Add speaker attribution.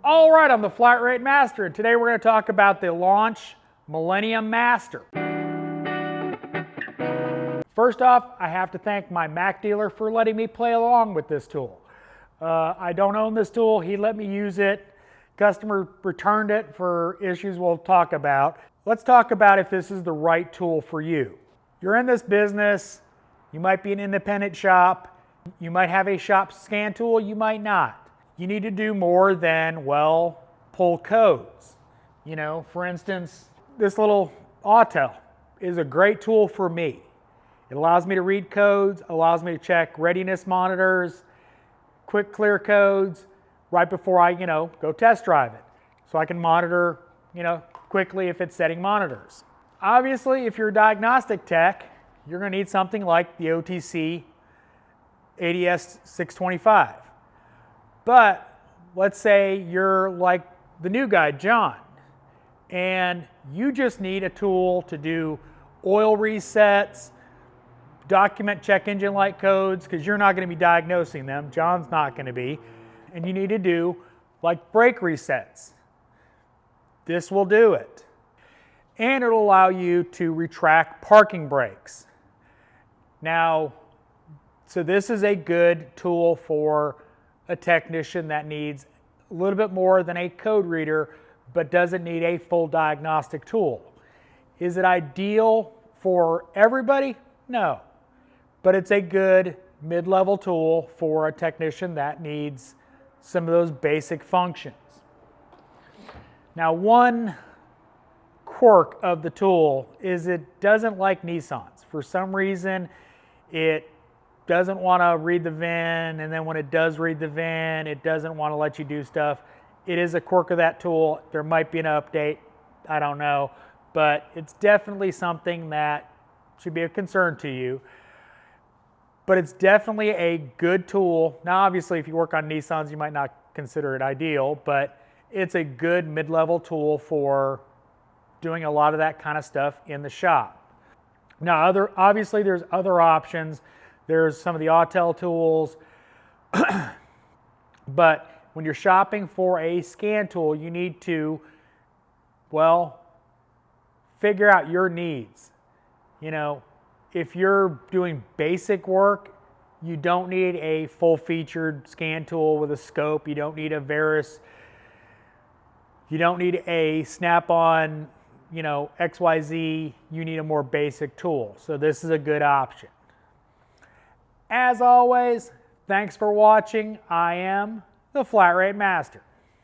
Speaker 1: All right, I'm the Flat Rate Master, and today we're going to talk about the Launch Millennium Master. First off, I have to thank my Mac dealer for letting me play along with this tool. I don't own this tool. He let me use it. Customer returned it for issues we'll talk about. Let's talk about if this is the right tool for you. You're in this business. You might be an independent shop. You might have a shop scan tool. You might not. You need to do more than, well, pull codes. You know, for instance, this little Autel is a great tool for me. It allows me to read codes, allows me to check readiness monitors, quick clear codes right before I, go test drive it. So I can monitor, quickly if it's setting monitors. Obviously, if you're a diagnostic tech, you're going to need something like the OTC ADS 625. But let's say you're like the new guy, John, and you just need a tool to do oil resets, document check engine light codes, because you're not going to be diagnosing them. John's not going to be. And you need to do like brake resets. This will do it. And it'll allow you to retract parking brakes. Now, so this is a good tool for a technician that needs a little bit more than a code reader, but doesn't need a full diagnostic tool. Is it ideal for everybody? No. But it's a good mid-level tool for a technician that needs some of those basic functions. Now, one quirk of the tool is it doesn't like Nissans. For some reason, it doesn't want to read the VIN, and then when it does read the VIN, it doesn't want to let you do stuff. It is a quirk of that tool. There might be an update, I don't know, but it's definitely something that should be a concern to you. But it's definitely a good tool. Now, obviously, if you work on Nissans, you might not consider it ideal, but it's a good mid-level tool for doing a lot of that kind of stuff in the shop. Now, obviously, there's other options. There's some of the Autel tools, but when you're shopping for a scan tool, you need to, well, figure out your needs. If you're doing basic work, you don't need a full-featured scan tool with a scope. You don't need a Veris. You don't need a Snap-on, XYZ. You need a more basic tool. So this is a good option. As always, thanks for watching. I am the Flat Rate Master.